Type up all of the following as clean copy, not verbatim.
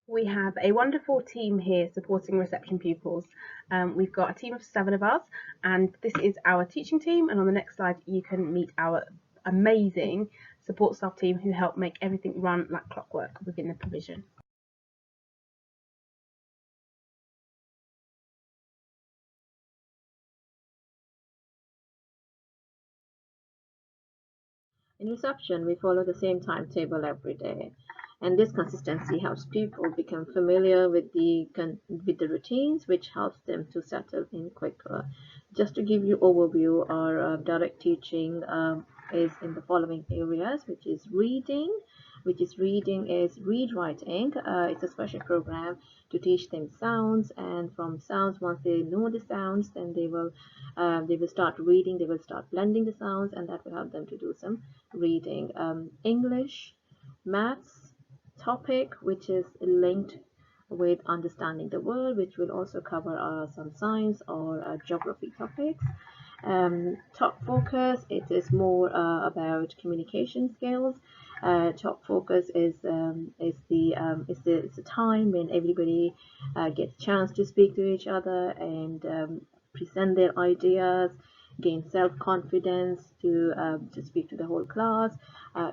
We have a wonderful team here supporting reception pupils. We've got a team of 7 of us, and this is our teaching team. And on the next slide, you can meet our amazing support staff team who help make everything run like clockwork within the provision. In reception, we follow the same timetable every day, and this consistency helps people become familiar with the routines, which helps them to settle in quicker. Just to give you overview, our direct teaching is in the following areas, which is reading is read writing. It's a special program to teach them sounds, and from sounds, once they know the sounds, then they will start reading, they will start blending the sounds, and that will help them to do some reading. English, maths, topic, which is linked with understanding the world, which will also cover some science or geography topics. Top focus, it is more about communication skills. Top focus is the time when everybody gets a chance to speak to each other and present their ideas, gain self-confidence to speak to the whole class.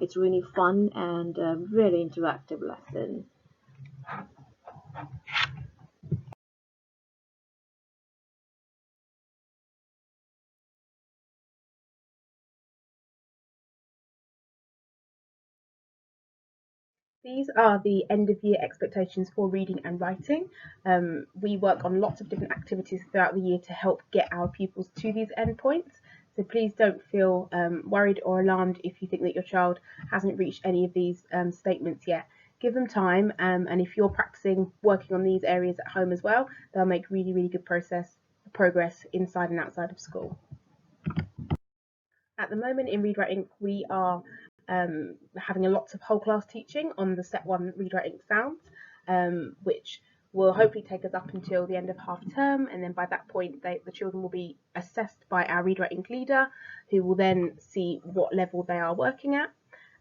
It's really fun and very interactive lesson. These are the end of year expectations for reading and writing. We work on lots of different activities throughout the year to help get our pupils to these endpoints. So please don't feel worried or alarmed if you think that your child hasn't reached any of these statements yet. Give them time, and if you're practicing working on these areas at home as well, they'll make really, really good progress inside and outside of school. At the moment in Read Write Inc, we are having a lot of whole class teaching on the Step 1 Read Write Inc sounds, which will hopefully take us up until the end of half term, and then by that point the children will be assessed by our Read Write Inc leader, who will then see what level they are working at.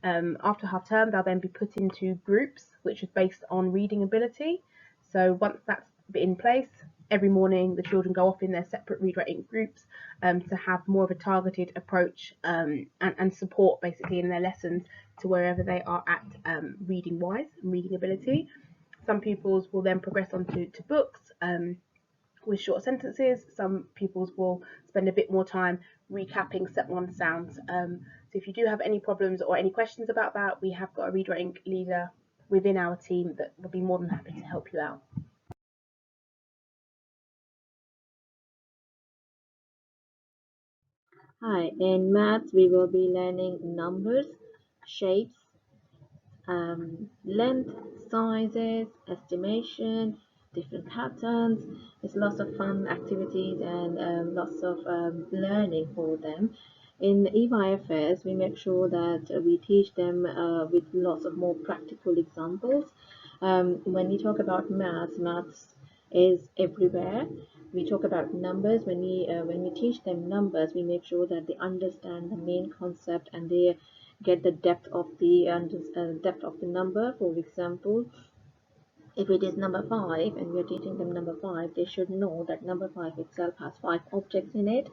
After half term, they'll then be put into groups, which is based on reading ability. So once that's in place, every morning the children go off in their separate Read Write Inc groups to have more of a targeted approach and support basically in their lessons to wherever they are at reading wise and reading ability. Some pupils will then progress on to books with short sentences. Some pupils will spend a bit more time recapping Step 1 sounds. So if you do have any problems or any questions about that, we have got a Read Write Inc leader within our team that will be more than happy to help you out. Hi, in maths we will be learning numbers, shapes, length, sizes, estimation, different patterns. It's lots of fun activities and lots of learning for them. In EYFS, we make sure that we teach them with lots of more practical examples. When we talk about maths is everywhere. We talk about numbers. When we teach them numbers, we make sure that they understand the main concept and they get the depth of the number. For example, if it is number 5 and we are teaching them number 5, they should know that number 5 itself has 5 objects in it,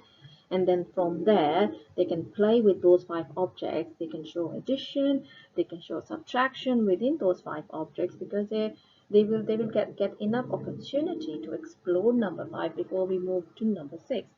and then from there they can play with those 5 objects. They can show addition, they can show subtraction within those 5 objects, because they will get enough opportunity to explore number 5 before we move to number 6.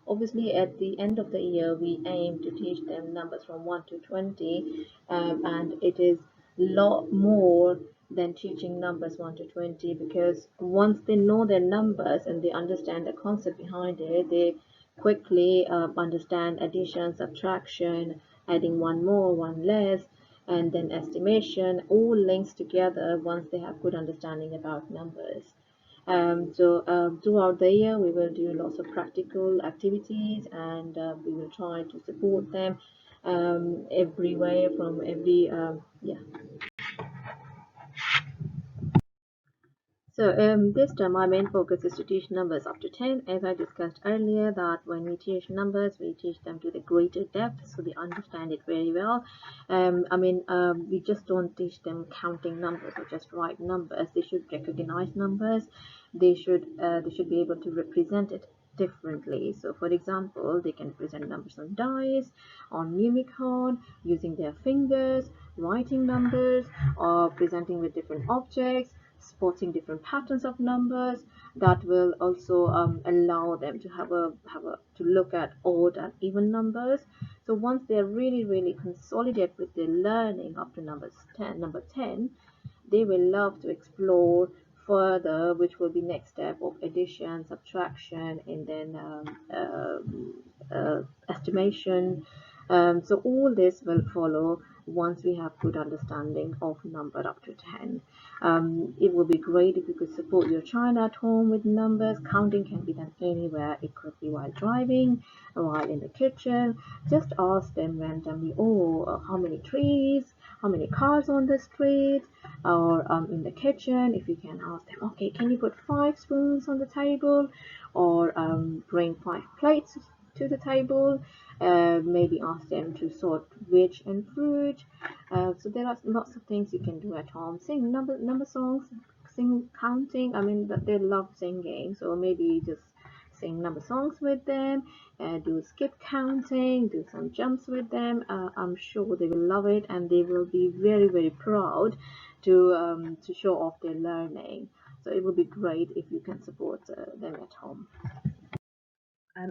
Obviously, at the end of the year, we aim to teach them numbers from 1 to 20, and it is a lot more than teaching numbers 1 to 20, because once they know their numbers and they understand the concept behind it, they quickly understand addition, subtraction, adding one more, one less, and then estimation, all links together once they have good understanding about numbers. Throughout the year, we will do lots of practical activities, and we will try to support them everywhere from every yeah. So this term, our main focus is to teach numbers up to 10. As I discussed earlier, that when we teach numbers, we teach them to the greater depth, so they understand it very well. We just don't teach them counting numbers or just write numbers. They should recognize numbers. They should be able to represent it differently. So for example, they can present numbers on dice, on numicon, using their fingers, writing numbers, or presenting with different objects, spotting different patterns of numbers. That will also allow them to to look at odd and even numbers. So once they're really consolidated with their learning up to number 10, they will love to explore further, which will be next step of addition, subtraction, and then estimation. So all this will follow once we have good understanding of number up to 10. It would be great if you could support your child at home with numbers. Counting can be done anywhere. It could be while driving, while in the kitchen. Just ask them randomly, oh, how many trees, how many cars on the street, or in the kitchen. If you can ask them, okay, can you put 5 spoons on the table, or bring 5 plates to the table. Maybe ask them to sort veg and fruit. So there are lots of things you can do at home. Sing number songs, sing counting. I mean, they love singing, so maybe just sing number songs with them, do skip counting, do some jumps with them. I'm sure they will love it, and they will be very proud to show off their learning. So it would be great if you can support them at home.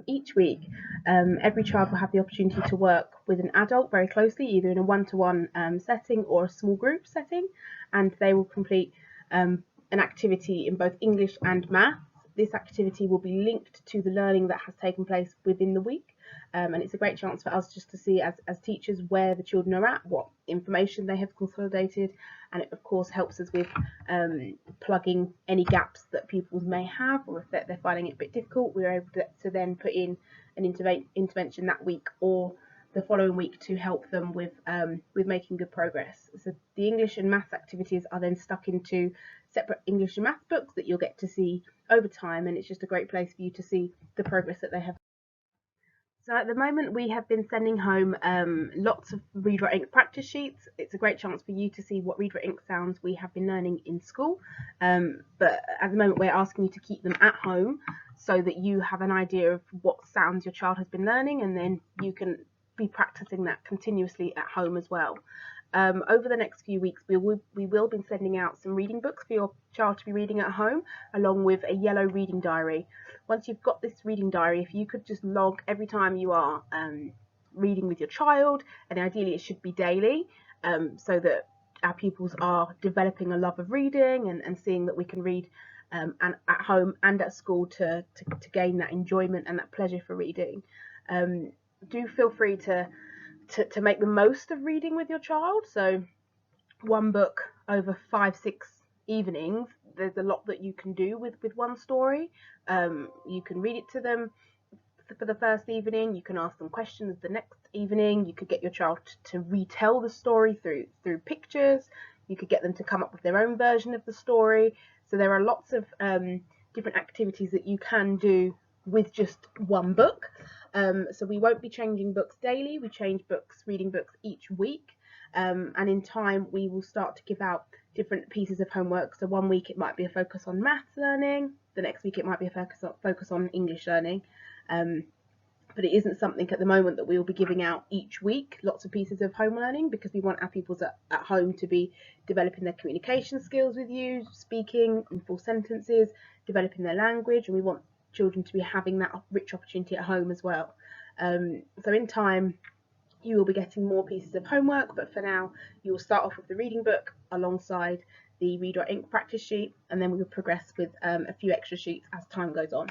Each week, every child will have the opportunity to work with an adult very closely, either in a one-to-one setting or a small group setting, and they will complete an activity in both English and maths. This activity will be linked to the learning that has taken place within the week, and it's a great chance for us just to see as teachers where the children are at, what information they have consolidated, and it of course helps us with plugging any gaps that pupils may have, or if they're finding it a bit difficult, we're able to then put in an intervention that week or the following week to help them with making good progress. So the English and maths activities are then stuck into separate English and maths books that you'll get to see over time, and it's just a great place for you to see the progress that they have. So at the moment, we have been sending home lots of Read Write Ink practice sheets. It's a great chance for you to see what Read Write Ink sounds we have been learning in school. But at the moment, we're asking you to keep them at home so that you have an idea of what sounds your child has been learning, and then you can be practicing that continuously at home as well. Over the next few weeks, we will be sending out some reading books for your child to be reading at home, along with a yellow reading diary. Once you've got this reading diary, if you could just log every time you are reading with your child, and ideally it should be daily, so that our pupils are developing a love of reading and seeing that we can read and at home and at school to gain that enjoyment and that pleasure for reading. Do feel free to make the most of reading with your child. So one book over 5-6 evenings, there's a lot that you can do with one story. You can read it to them for the first evening, you can ask them questions the next evening, you could get your child to retell the story through pictures, you could get them to come up with their own version of the story. So there are lots of different activities that you can do with just one book. So we won't be changing books daily, we change reading books each week. And in time we will start to give out different pieces of homework. So one week it might be a focus on maths learning, the next week it might be a focus on English learning. But it isn't something at the moment that we will be giving out each week, lots of pieces of home learning, because we want our pupils at home to be developing their communication skills with you, speaking in full sentences, developing their language, and we want children to be having that rich opportunity at home as well. So in time, you will be getting more pieces of homework, but for now, you will start off with the reading book alongside the Read Write Ink practice sheet, and then we will progress with a few extra sheets as time goes on.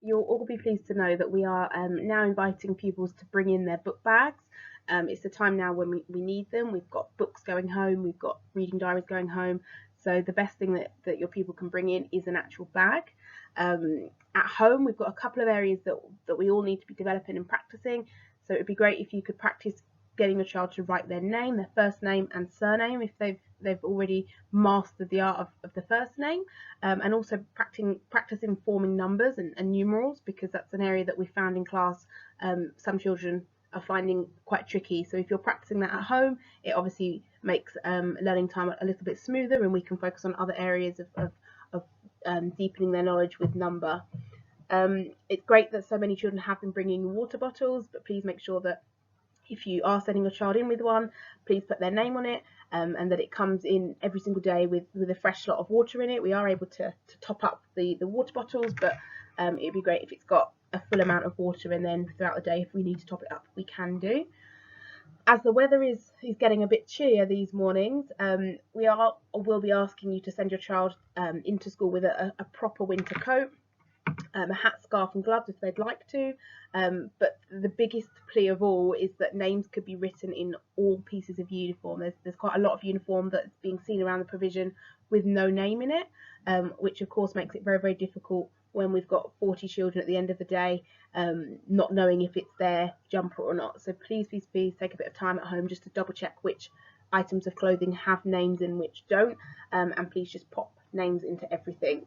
you'll all be pleased to know that we are now inviting pupils to bring in their book bags. It's the time now when we need them. We've got books going home, we've got reading diaries going home. So the best thing that your pupil can bring in is an actual bag. At home, we've got a couple of areas that we all need to be developing and practicing. So it would be great if you could practice getting your child to write their name, their first name and surname if they've already mastered the art of the first name, and also practicing forming numbers and numerals, because that's an area that we found in class some children are finding quite tricky. So if you're practicing that at home, it obviously makes learning time a little bit smoother, and we can focus on other areas of deepening their knowledge with number. It's great that so many children have been bringing water bottles, but please make sure that if you are sending your child in with one, please put their name on it, and that it comes in every single day with a fresh lot of water in it. We are able to top up the water bottles, but it'd be great if it's got a full amount of water, and then throughout the day, if we need to top it up, we can do. As the weather is getting a bit chillier these mornings, we'll be asking you to send your child into school with a proper winter coat, a hat, scarf and gloves if they'd like to, but the biggest plea of all is that names could be written in all pieces of uniform. There's quite a lot of uniform that's being seen around the provision with no name in it, which of course makes it very, very difficult when we've got 40 children at the end of the day, not knowing if it's their jumper or not. So please take a bit of time at home just to double check which items of clothing have names and which don't, and please just pop names into everything,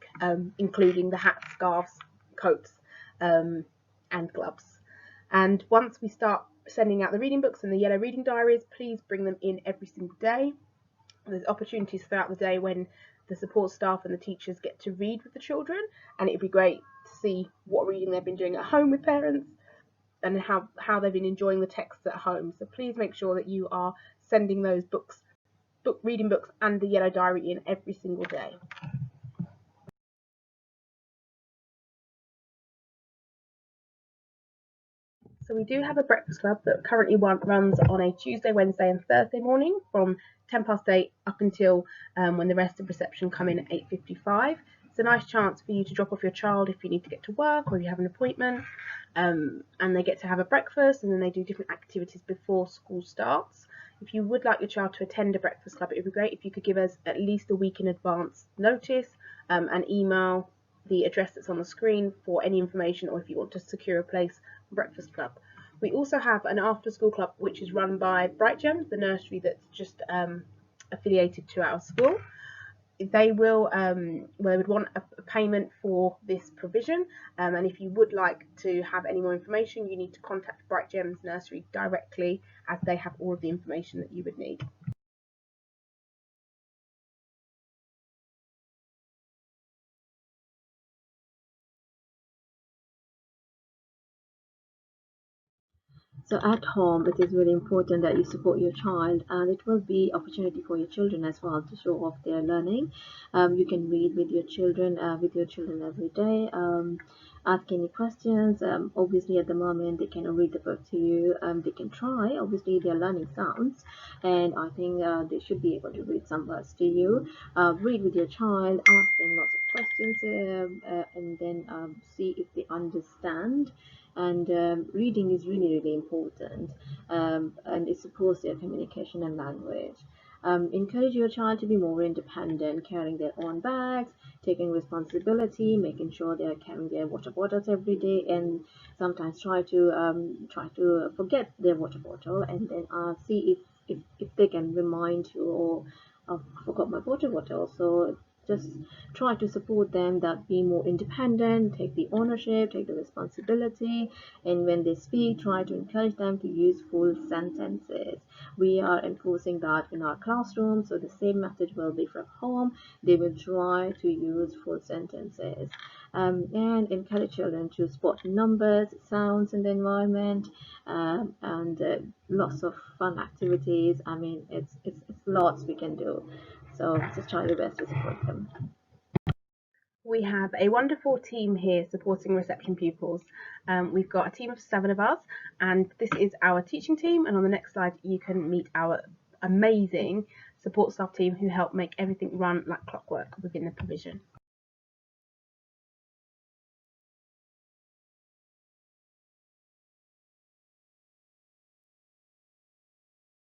including the hats, scarves, coats and gloves. And once we start sending out the reading books and the yellow reading diaries, please bring them in every single day. There's opportunities throughout the day when the support staff and the teachers get to read with the children, and it'd be great to see what reading they've been doing at home with parents and how they've been enjoying the texts at home. So please make sure that you are sending those reading books and the yellow diary in every single day. So we do have a breakfast club that currently runs on a Tuesday, Wednesday and Thursday morning from 8:10 up until when the rest of reception come in at 8:55. It's a nice chance for you to drop off your child if you need to get to work or you have an appointment, and they get to have a breakfast, and then they do different activities before school starts. If you would like your child to attend a breakfast club, it would be great if you could give us at least a week in advance notice, and email the address that's on the screen for any information, or if you want to secure a place breakfast club. We also have an after school club which is run by Bright Gems, the nursery that's just affiliated to our school. They would want a payment for this provision, and if you would like to have any more information, you need to contact Bright Gems Nursery directly, as they have all of the information that you would need. So at home, it is very important that you support your child, and it will be opportunity for your children as well to show off their learning. You can read with your children every day. Ask any questions. Obviously, at the moment, they cannot read the book to you. They can try. Obviously, they're learning sounds, and I think they should be able to read some words to you. Read with your child. Ask them lots of questions, and then see if they understand. And reading is really, really important, and it supports their communication and language. Encourage your child to be more independent, carrying their own bags, taking responsibility, making sure they are carrying their water bottles every day, and sometimes try to forget their water bottle, and then see if they can remind you, or I forgot my water bottle. So just try to support them, that be more independent, take the ownership, take the responsibility, and when they speak, try to encourage them to use full sentences. We are enforcing that in our classroom, so the same method will be from home. They will try to use full sentences, and encourage children to spot numbers, sounds in the environment, and lots of fun activities. I mean, it's lots we can do. So just try your best to support them. We have a wonderful team here supporting reception pupils. We've got a team of 7 of us, and this is our teaching team, and on the next slide you can meet our amazing support staff team who help make everything run like clockwork within the provision.